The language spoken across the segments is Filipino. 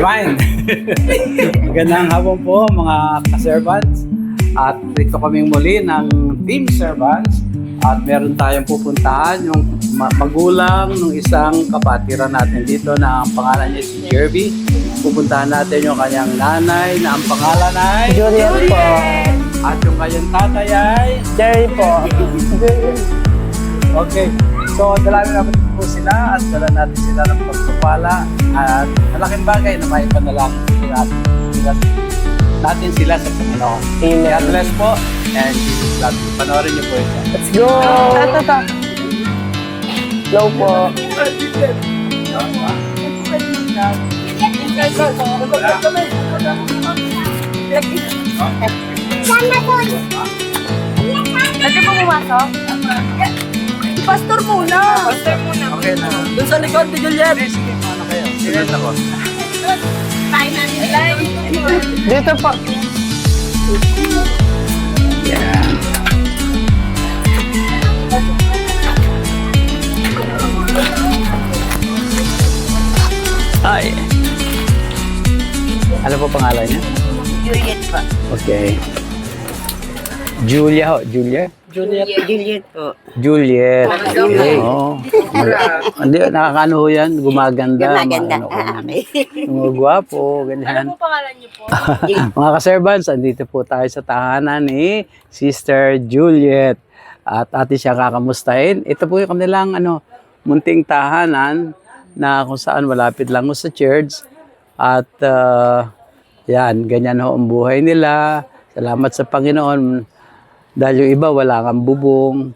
Rewind! Magandang hapon po mga ka-servants. At dito kaming muli ng Team Servants. At meron tayong pupuntahan yung magulang ng isang kapatiran natin dito na ang pangalan niya si Jerby. Pupuntahan natin yung kanyang nanay na ang pangalan ay Juliet po. At yung kanyang tatay ay Jerry po. Okay. So, dalawin natin po sila at dala natin sila ng pagpapala at malaking bagay na may panalangin natin sila sa Panginoon. Amen. God bless po and Jesus love you. Panoorin niyo po ito. Let's go! Hello po. Pwede po pumasok? Pastor muna. Pastor muna. Okay na. Doon sa likod ni Juliet. Sige, ano kayo? Sige na po. Tayo natin. Dito po. Yeah. Hi. Ano po pangalan niya? Juliet po. Okay. Julia ho. Julia? Juliet po. Juliet. Okay. Oh. Hindi, nakakano ho yan? Gumaganda. Gumaganda. Mga gwapo, ganyan. Ano po pangalan niyo po? Mga ka-servants, andito po tayo sa tahanan ni Sister Juliet. At atin siya kakamustahin. Ito po yung kanilang munting tahanan na kung saan malapit lang ho sa church. At yan, ganyan ho ang buhay nila. Salamat sa Panginoon. Dahil yung iba wala kang bubong,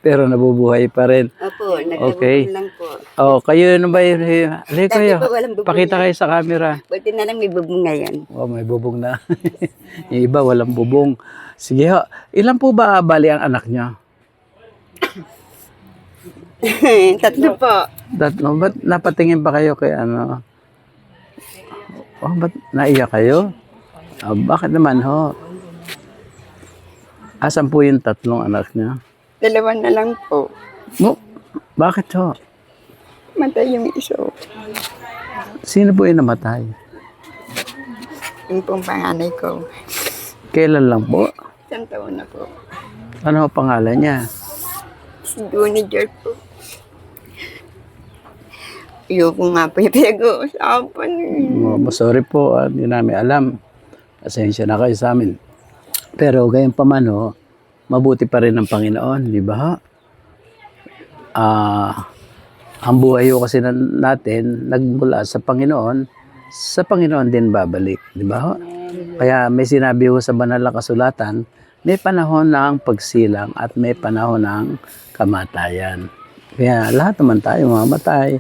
pero nabubuhay pa rin. Opo, Okay. lang po. Oh, kayo na ba yun? Halika kayo. po walang bubong Pakita kayo sa camera. Buti na lang may bubong ngayon. Oh, may bubong na. Yung iba walang bubong. Sige ho. Ilan po ba bali ang anak niya? Tatlo po. Ba't napatingin pa kayo kay ano? Oh, ba't naiyak kayo? Oh, bakit naman ho? Asan po yung tatlong anak niya? Dalawa na lang po. Mo, bakit ho? Matay yung iso. Sino po yung namatay? Yung pong panganay ko. Kailan lang po? Isang taon na po. Ano ang pangalan niya? Si Junior po. Ayoko nga po yung pinag-uusapan. Oh, sorry po, hindi namin alam. Pasensya na kayo sa amin. Pero gayon pa man ho, mabuti pa rin ang Panginoon, di ba ho? Ang buhay ho kasi natin, nagmula sa Panginoon din babalik, di ba ho? Kaya may sinabi ho sa banal na kasulatan, may panahon ng pagsilang at may panahon ng kamatayan. Kaya lahat naman tayo mamatay.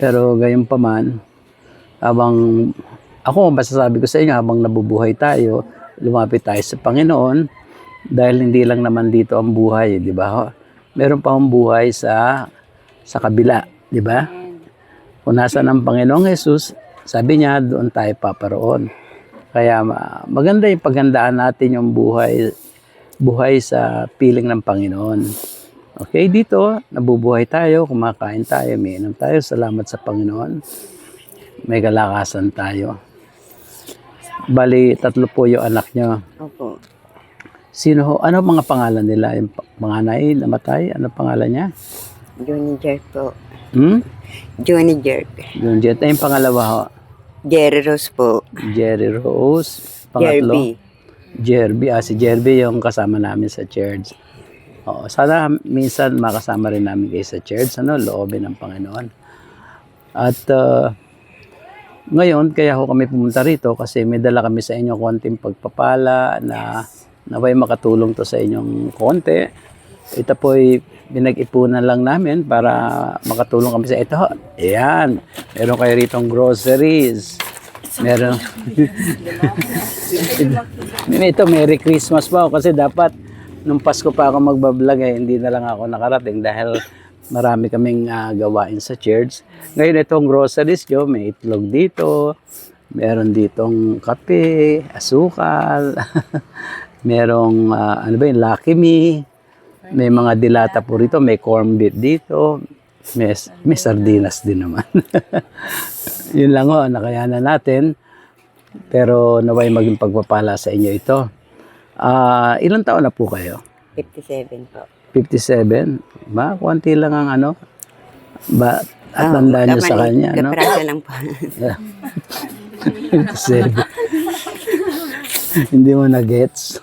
Pero gayon pa man, ako masasabi ko sa inyo, habang nabubuhay tayo, lumapit tayo sa Panginoon dahil hindi lang naman dito ang buhay, di ba? Meron pa ang buhay sa kabila, di ba? Kung nasa ng Panginoong Jesus, sabi niya, doon tayo paparoon. Kaya maganda yung paghandaan natin yung buhay sa piling ng Panginoon. Okay, dito, nabubuhay tayo, kumakain tayo, umiinom tayo, salamat sa Panginoon. May kalakasan tayo. Bali, tatlo po yung anak niyo. Opo. Sino ho? Ano mga pangalan nila? Yung panganay, namatay? Ano pangalan niya? Junior po. Yung Junior. jet. Ay, yung pangalawa ho? Jerry Rose po. Jerry Rose. Pangatlo? Jerby. Si Jerby yung kasama namin sa church. Oo, sana minsan makasama rin namin kayo sa church. Loobin ng Panginoon. At ngayon, kaya ho kami pumunta rito kasi may dala kami sa inyo konting pagpapala na naway makatulong to sa inyong konti. Ito po'y binag-ipunan lang namin para makatulong kami sa ito. Ayan, meron kayo ritong groceries. Meron. Ito, Merry Christmas pa kasi dapat nung Pasko pa ako magbablog hindi na lang ako nakarating dahil marami kaming gawain sa church. Ngayon itong groceries nyo, may itlog dito, meron ditong kape, asukal, merong ano ba yun, Lucky Me, may mga dilata po rito, may corned beef dito, may sardinas din naman. Yun lang ho, nakayanan natin. Pero naway maging pagpapala sa inyo ito. Ilang taon na po kayo? 57 po. 57? Ba, konti lang ang ano? Ba, at tandaan nyo sa kanya, no? Kaprasa lang po. 57. Hindi mo na-gets?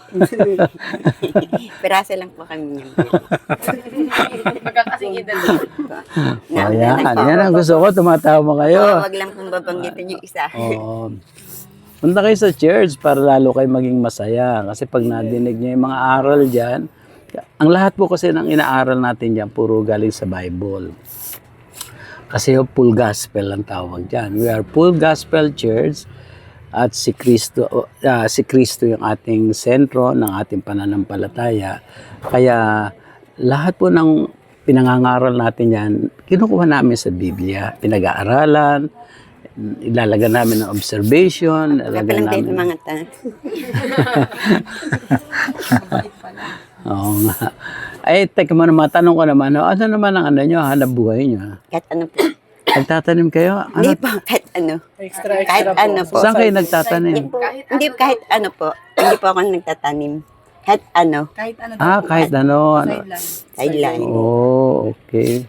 Pirasa lang po kami niyan. Magkakasing edad. Yan ang gusto ko, tumatawa kayo. Wag lang pong babanggitin yung isa. Oo. Punta kayo sa church para lalo kayo maging masaya. Kasi pag nadinig niyo yung mga aral dyan, ang lahat po kasi ng inaaral natin dyan, puro galing sa Bible. Kasi yung full gospel ang tawag dyan. We are full gospel church at si Kristo yung ating sentro ng ating pananampalataya. Kaya lahat po ng pinangangaral natin yan, kinukuha namin sa Biblia, pinag-aaralan, ilalagan namin ng observation, ilalagan Kapalang din namin. mga tanong. Oo nga. Ay, teka mo naman, tanong ko naman, ano naman ang ano nyo, hanap buhay nyo? Kahit ano po. Nagtatanim kayo? Hindi Ano? po, kahit ano. Extra Kahit ano po. Saan kayo nagtatanim? Hindi kahit ano po. Hindi po ako nagtatanim. Kahit ano. Kahit ano. Kahit ano. Sideline. Oh, okay.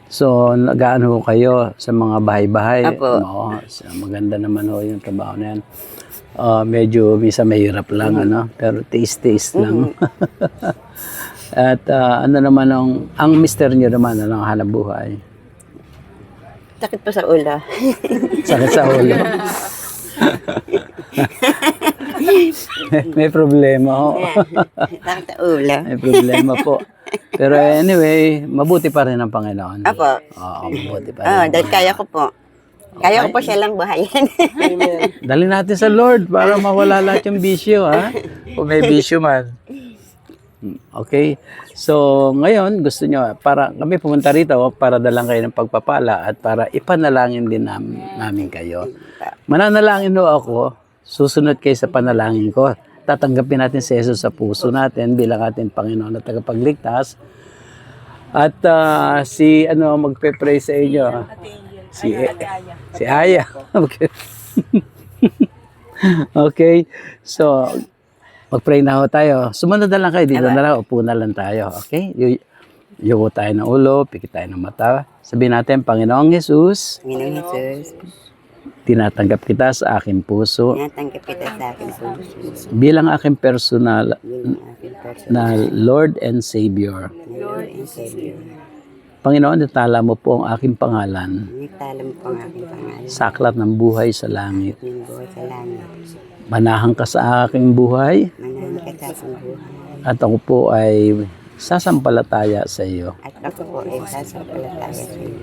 So, nag-ano kayo sa mga bahay-bahay? Apo. Oo, maganda naman ho yung trabaho na yan. Medyo minsan mahirap lang, ano? Pero taste lang. At ano naman ang mister nyo naman, ano ang hanap buhay? Sakit po sa ulo. Sakit sa ulo. May problema ho. Sakit sa ulo. May problema po. Pero anyway, mabuti pa rin ang Panginoon. Apo. Oo, mabuti pa rin. Dahil kaya ko po. Kaya ko po siya lang buhayin. Dali natin sa Lord para mawala lahat yung bisyo, ha? Kung may bisyo man. Okay? So, ngayon, gusto nyo, para kami pumunta rito para dalang kayo ng pagpapala at para ipanalangin din namin kayo. Mananalangin ho ako, susunod kayo sa panalangin ko. Tatanggapin natin si Jesus sa puso natin bilang ating Panginoon at tagapagligtas. At magpe-pray sa inyo. Si Aya. Okay. Okay. So, mag-pray na ho tayo. Sumunod na lang kayo. Dito na lang. Upo na lang tayo. Okay? Yuko tayo ng ulo. Pikit tayo ng mata. Sabihin natin, Panginoong Jesus, Panginoong Jesus, tinatanggap kita sa aking puso tinatanggap kita sa aking puso. bilang aking personal Bilang aking person. na Lord and Savior. Lord and Savior. Panginoon, natala mo po ang aking pangalan Nagtalam po ang aking pangalan. sa aklat ng buhay sa langit. Ng buhay sa langit. Manahan ka sa aking buhay Manahan ka sa aking buhay. at ako po ay sasampalataya sa iyo. At ako po ay sasampalataya sa iyo.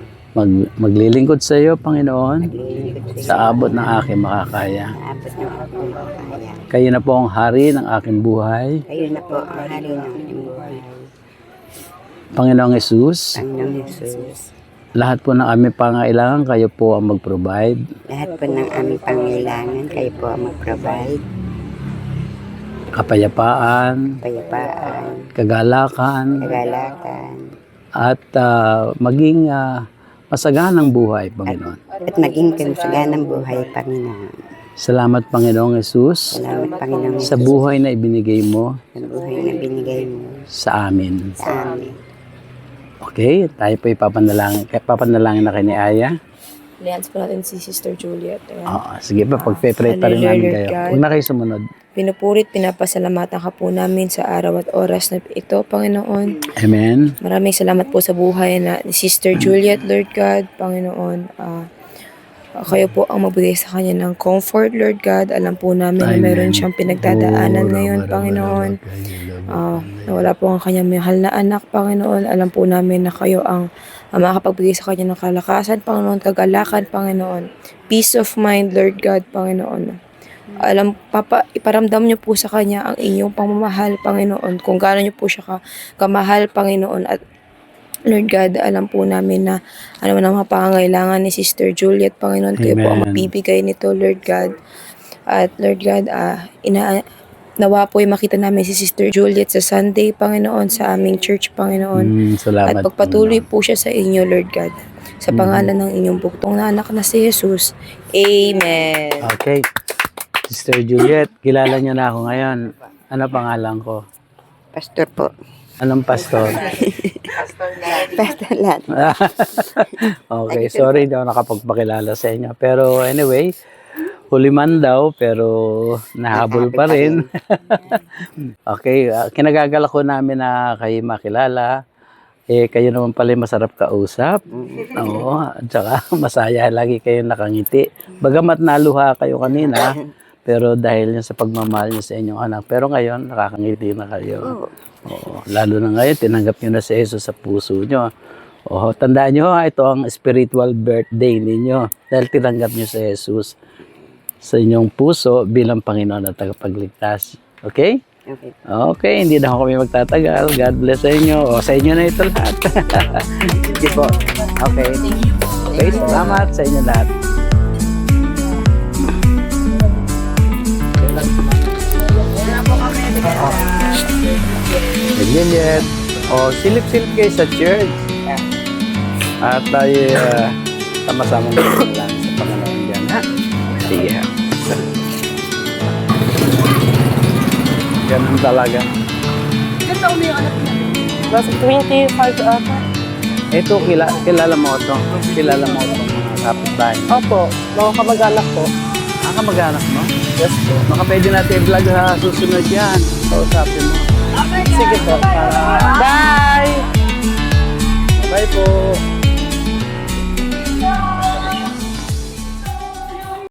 Maglilingkod sa iyo, Panginoon, Lilingkod sa abot ng aking makakaya. Naabot ng aking makakaya. Kayo na po ang hari ng aking buhay. Kayo na po ang hari ng aking buhay. Panginoong Jesus, Panginoong Jesus, lahat po ng aming pangailangan, kayo po ang mag-provide. lahat po ng aming pangailangan, kayo po ang mag-provide. Kapayapaan, Payapaan, kagalakan, kagalakan, at maging masaganang buhay, Panginoon. at maging kasaganang buhay, Panginoon. Salamat, Panginoong Jesus, Salamat, Panginoong sa Jesus, buhay na ibinigay mo sa buhay na binigay mo sa amin. sa amin. Okay, tayo po papanalangin na kay ni Aya. Alliance po natin si Sister Juliet. Ayan. Sige pa, pag-pray pa rin namin kayo. Huwag na kayo sumunod. Pinupurit, pinapasalamatan ka po namin sa araw at oras na ito, Panginoon. Amen. Maraming salamat po sa buhay na ni Sister Juliet, Lord God, Panginoon. Kayo po ang magbigay sa kanya ng comfort, Lord God. Alam po namin na meron siyang pinagdadaanan ngayon, Panginoon. Na wala po ang kanyang mahal na anak, Panginoon. Alam po namin na kayo ang makakapagbigay sa kanya ng kalakasan, Panginoon, kagalakan, Panginoon. Peace of mind, Lord God, Panginoon. Iparamdam niyo po sa kanya ang inyong pamamahal, Panginoon. Kung gaano niyo po siya kamahal, Panginoon. At Lord God, alam po namin na ano man ang mga pangangailangan ni Sister Juliet, Panginoon. Kayo po ang Amen. magbibigay nito, Lord God. At Lord God, nawa po ay makita namin si Sister Juliet sa Sunday, Panginoon, sa aming church, Panginoon. Salamat. At pagpatuloy po siya sa inyo, Lord God. Sa pangalan ng inyong bugtong na anak na si Jesus. Amen. Okay. Sister Juliet, kilala niyo na ako ngayon. Ano pangalan ko? Pastor po. Anong pastor? Pastor lahat. Okay, sorry daw nakapagpakilala sa inyo. Pero anyway, huli man daw, pero nahabol pa rin. Okay, kinagagala ko namin na kayo makilala. Eh, kayo naman pala masarap kausap. Oo, at saka masaya lagi kayo nakangiti. Bagamat naluha kayo kanina, pero dahil yun sa pagmamahal niyo sa inyong anak. Pero ngayon, nakakangiti na kayo. Oo, lalo na ngayon, tinanggap niyo na si Jesus sa puso niyo. Oo, tandaan niyo, ito ang spiritual birthday ninyo. Dahil tinanggap niyo si Jesus sa inyong puso bilang Panginoon at tagapagligtas. Okay? Okay. Okay, hindi na ako kami magtatagal. God bless sa inyo. O, sa inyo na ito lahat. Sige po. Okay. Okay, salamat sa inyo lahat. Juliet. O, silip-silip kayo sa church. At tayo sama-sama lang sa Panginoon dyan, ha? Sige, ha? Ganun talaga. Nasa 25 ata. Ito, kilala mo ito. Kilala mo ito mga kapitbahay. Opo, mga kamag-anak ko. Kamag-anak mo? Yes po. Baka pwede natin i-vlog sa susunod yan. Kausapin mo. Sige po. Bye! Bye po.